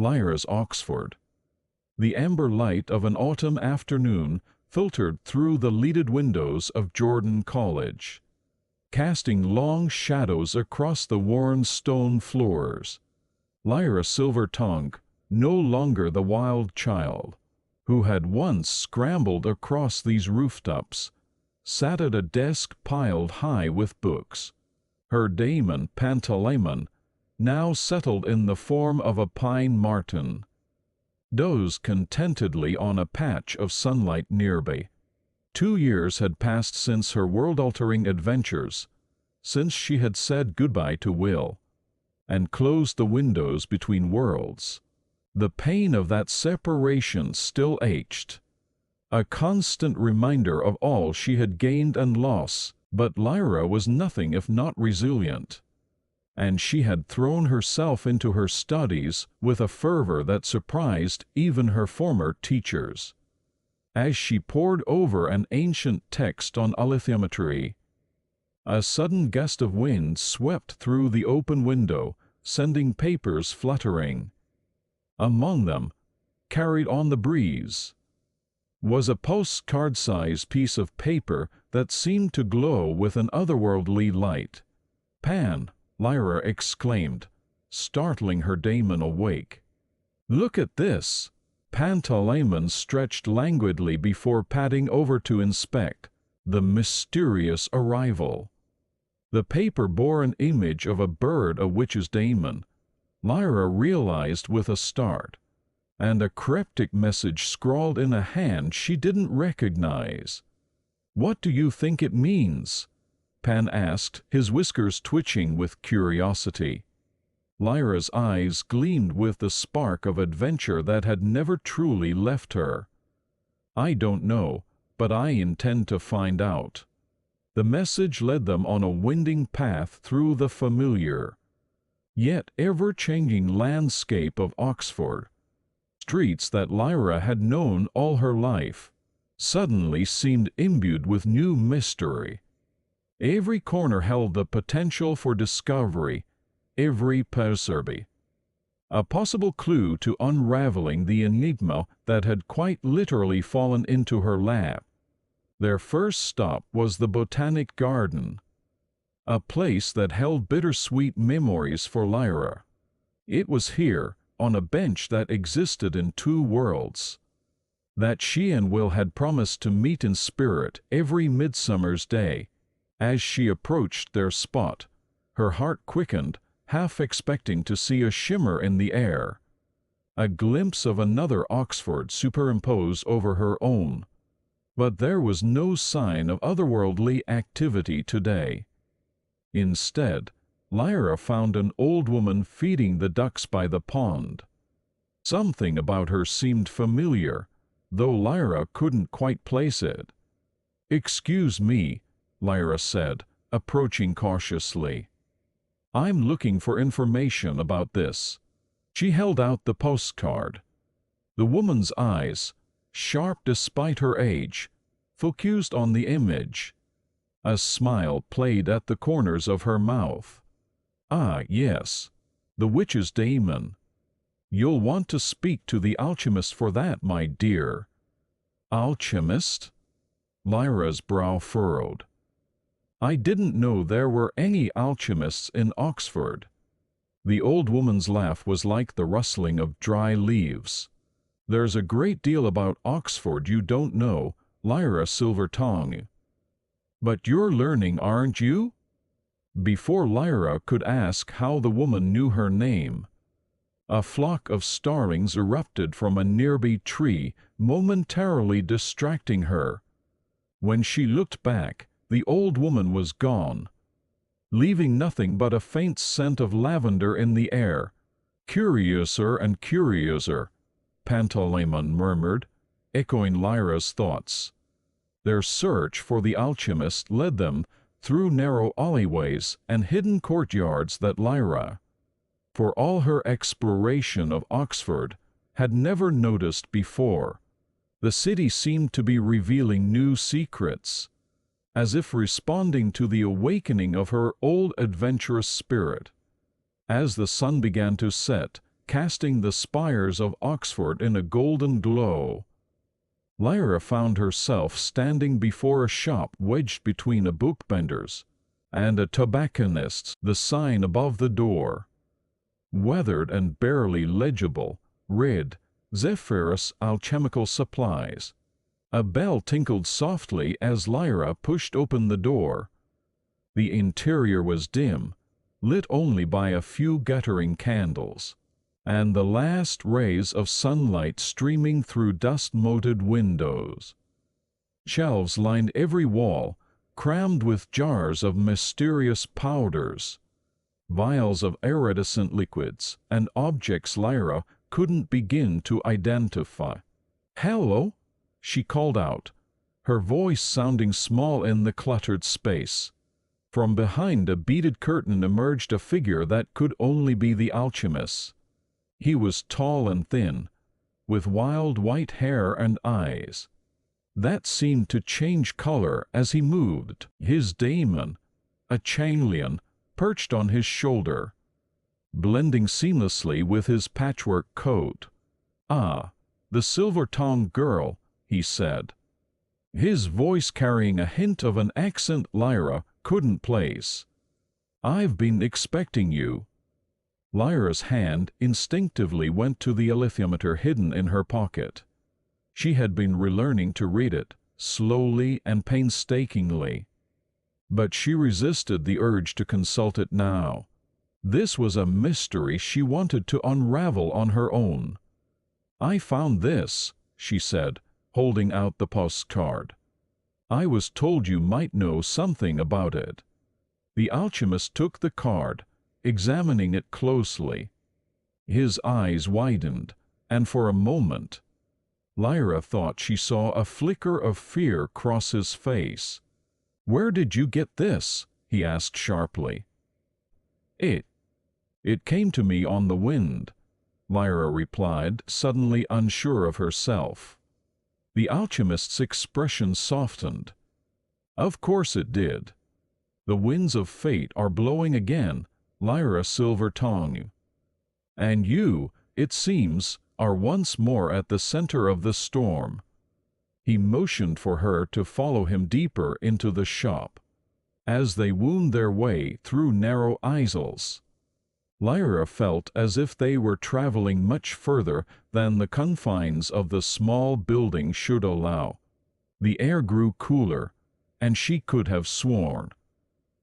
Lyra's Oxford. The amber light of an autumn afternoon filtered through the leaded windows of Jordan College, casting long shadows across the worn stone floors. Lyra Silvertongue, no longer the wild child, who had once scrambled across these rooftops, sat at a desk piled high with books. Her daemon Pantalaimon now settled in the form of a pine marten, dozed contentedly on a patch of sunlight nearby. 2 years had passed since her world-altering adventures, since she had said goodbye to Will, and closed the windows between worlds. The pain of that separation still ached, a constant reminder of all she had gained and lost, but Lyra was nothing if not resilient, and she had thrown herself into her studies with a fervor that surprised even her former teachers. As she pored over an ancient text on alethiometry, a sudden gust of wind swept through the open window, sending papers fluttering. Among them, carried on the breeze, was a postcard-sized piece of paper that seemed to glow with an otherworldly light. "Pan!" Lyra exclaimed, startling her daemon awake. "Look at this!" Pantalaimon stretched languidly before padding over to inspect the mysterious arrival. The paper bore an image of a bird, a witch's daemon, Lyra realized with a start, and a cryptic message scrawled in a hand she didn't recognize. "What do you think it means?" Pan asked, his whiskers twitching with curiosity. Lyra's eyes gleamed with the spark of adventure that had never truly left her. "I don't know, but I intend to find out." The message led them on a winding path through the familiar, yet ever-changing landscape of Oxford. Streets that Lyra had known all her life suddenly seemed imbued with new mystery. Every corner held the potential for discovery, every percerbe a possible clue to unraveling the enigma that had quite literally fallen into her lap. Their first stop was the Botanic Garden, a place that held bittersweet memories for Lyra. It was here, on a bench that existed in 2 worlds, that she and Will had promised to meet in spirit every midsummer's day. As she approached their spot, her heart quickened, half expecting to see a shimmer in the air, a glimpse of another Oxford superimposed over her own. But there was no sign of otherworldly activity today. Instead, Lyra found an old woman feeding the ducks by the pond. Something about her seemed familiar, though Lyra couldn't quite place it. "Excuse me," Lyra said, approaching cautiously. "I'm looking for information about this." She held out the postcard. The woman's eyes, sharp despite her age, focused on the image. A smile played at the corners of her mouth. "Ah, yes, the witch's daemon. You'll want to speak to the alchemist for that, my dear." "Alchemist?" Lyra's brow furrowed. "I didn't know there were any alchemists in Oxford." The old woman's laugh was like the rustling of dry leaves. "There's a great deal about Oxford you don't know, Lyra Silvertongue. But you're learning, aren't you?" Before Lyra could ask how the woman knew her name, a flock of starlings erupted from a nearby tree, momentarily distracting her. When she looked back, the old woman was gone, leaving nothing but a faint scent of lavender in the air. "Curiouser and curiouser," Pantalaimon murmured, echoing Lyra's thoughts. Their search for the alchemist led them through narrow alleyways and hidden courtyards that Lyra, for all her exploration of Oxford, had never noticed before. The city seemed to be revealing new secrets, as if responding to the awakening of her old adventurous spirit. As the sun began to set, casting the spires of Oxford in a golden glow. Lyra found herself standing before a shop wedged between a bookbender's and a tobacconist's, the sign above the door, weathered and barely legible, read, Zephyrus Alchemical Supplies. A bell tinkled softly as Lyra pushed open the door. The interior was dim, lit only by a few guttering candles, and the last rays of sunlight streaming through dust-moted windows. Shelves lined every wall, crammed with jars of mysterious powders, vials of iridescent liquids, and objects Lyra couldn't begin to identify. "Hello," she called out, her voice sounding small in the cluttered space. From behind a beaded curtain emerged a figure that could only be the alchemist. He was tall and thin, with wild white hair and eyes that seemed to change color as he moved. His daemon, a chameleon, perched on his shoulder, blending seamlessly with his patchwork coat. "Ah, the silver-tongued girl," he said, his voice carrying a hint of an accent Lyra couldn't place. "I've been expecting you." Lyra's hand instinctively went to the alethiometer hidden in her pocket. She had been relearning to read it, slowly and painstakingly. But she resisted the urge to consult it now. This was a mystery she wanted to unravel on her own. "I found this," she said, holding out the postcard. "I was told you might know something about it." The alchemist took the card, examining it closely. His eyes widened, and for a moment, Lyra thought she saw a flicker of fear cross his face. "Where did you get this?" he asked sharply. It came to me on the wind," Lyra replied, suddenly unsure of herself. The alchemist's expression softened. "Of course it did. The winds of fate are blowing again, Lyra Silvertongue. And you, it seems, are once more at the center of the storm." He motioned for her to follow him deeper into the shop. As they wound their way through narrow aisles, Lyra felt as if they were traveling much further than the confines of the small building should allow. The air grew cooler, and she could have sworn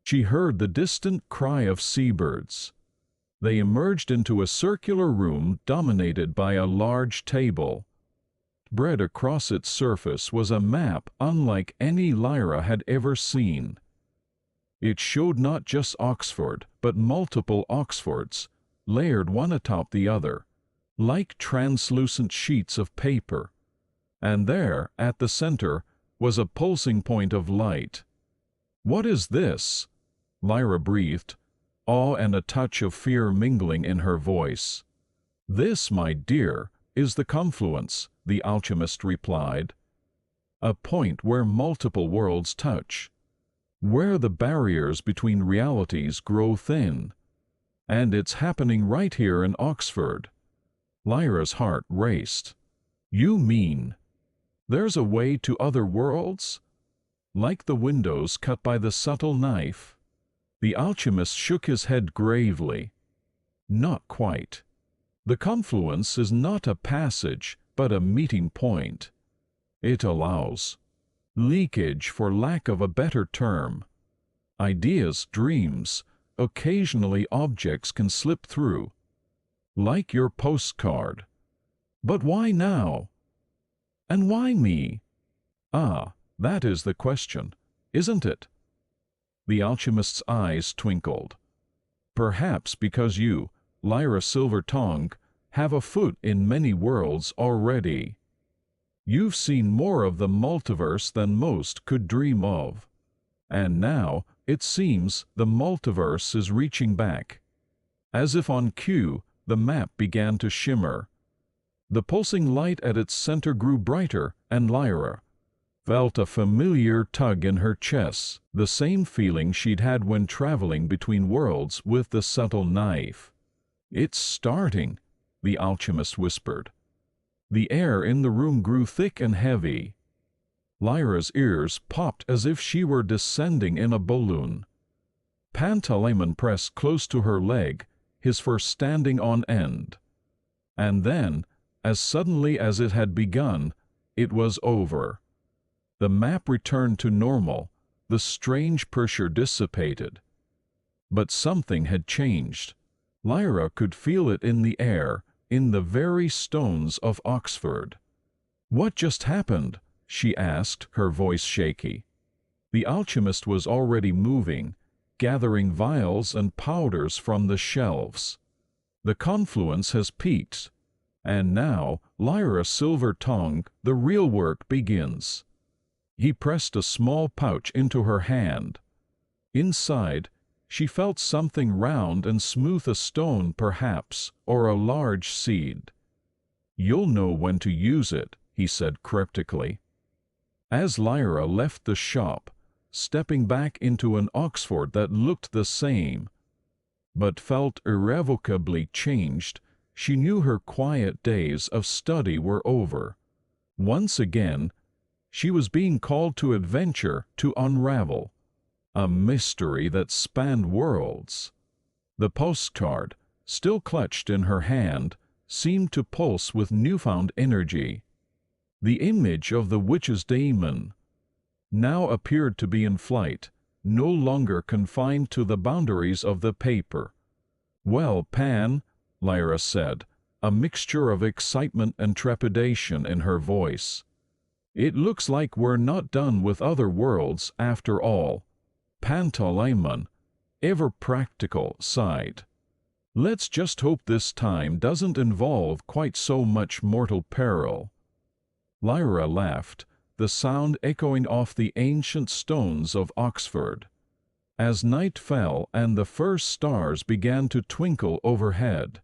she heard the distant cry of seabirds. They emerged into a circular room dominated by a large table. Spread across its surface was a map unlike any Lyra had ever seen. It showed not just Oxford, but multiple Oxfords, layered one atop the other, like translucent sheets of paper. And there, at the center, was a pulsing point of light. "What is this?" Lyra breathed, awe and a touch of fear mingling in her voice. "This, my dear, is the confluence," the alchemist replied. "A point where multiple worlds touch, where the barriers between realities grow thin. And it's happening right here in Oxford." Lyra's heart raced. "You mean there's a way to other worlds? Like the windows cut by the subtle knife?" The alchemist shook his head gravely. "Not quite. The confluence is not a passage, but a meeting point. It allows leakage, for lack of a better term. Ideas, dreams, occasionally objects can slip through, like your postcard. But why now? And why me? Ah, that is the question, isn't it?" The alchemist's eyes twinkled. "Perhaps because you, Lyra Silvertongue, have a foot in many worlds already. You've seen more of the multiverse than most could dream of. And now, it seems, the multiverse is reaching back." As if on cue, the map began to shimmer. The pulsing light at its center grew brighter, and Lyra felt a familiar tug in her chest, the same feeling she'd had when traveling between worlds with the subtle knife. "It's starting," the alchemist whispered. The air in the room grew thick and heavy. Lyra's ears popped as if she were descending in a balloon. Pantalaimon pressed close to her leg, his fur standing on end. And then, as suddenly as it had begun, it was over. The map returned to normal, the strange pressure dissipated. But something had changed. Lyra could feel it in the air, in the very stones of Oxford. "What just happened?" she asked, her voice shaky. The alchemist was already moving, gathering vials and powders from the shelves. "The confluence has peaked. And now, Lyra Silvertongue, the real work begins." He pressed a small pouch into her hand. Inside, she felt something round and smooth, a stone perhaps, or a large seed. "You'll know when to use it," he said cryptically. As Lyra left the shop, stepping back into an Oxford that looked the same, but felt irrevocably changed, she knew her quiet days of study were over. Once again, she was being called to adventure, to unravel a mystery that spanned worlds. The postcard, still clutched in her hand, seemed to pulse with newfound energy. The image of the witch's daemon now appeared to be in flight, no longer confined to the boundaries of the paper. "Well, Pan," Lyra said, a mixture of excitement and trepidation in her voice, "it looks like we're not done with other worlds after all." Pantalaimon, ever practical, sighed. "Let's just hope this time doesn't involve quite so much mortal peril." Lyra laughed, the sound echoing off the ancient stones of Oxford. As night fell and the first stars began to twinkle overhead,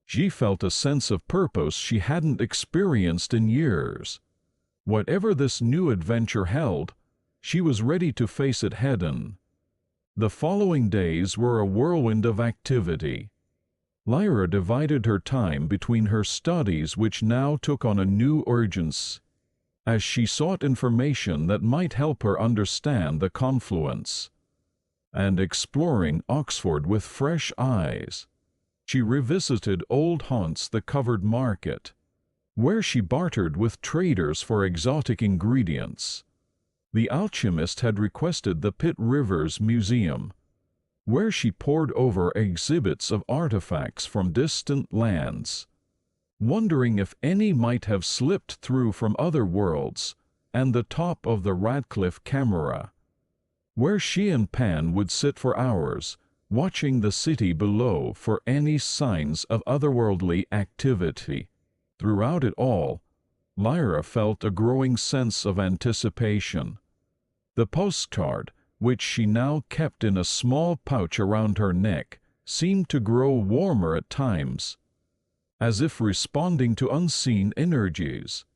she felt a sense of purpose she hadn't experienced in years. Whatever this new adventure held, she was ready to face it head-on. The following days were a whirlwind of activity. Lyra divided her time between her studies, which now took on a new urgency, as she sought information that might help her understand the confluence, and exploring Oxford with fresh eyes. She revisited old haunts, the covered market, where she bartered with traders for exotic ingredients. The alchemist had requested the Pitt Rivers Museum, where she pored over exhibits of artifacts from distant lands, wondering if any might have slipped through from other worlds, and the top of the Radcliffe camera, where she and Pan would sit for hours, watching the city below for any signs of otherworldly activity. Throughout it all, Lyra felt a growing sense of anticipation. The postcard, which she now kept in a small pouch around her neck, seemed to grow warmer at times, as if responding to unseen energies.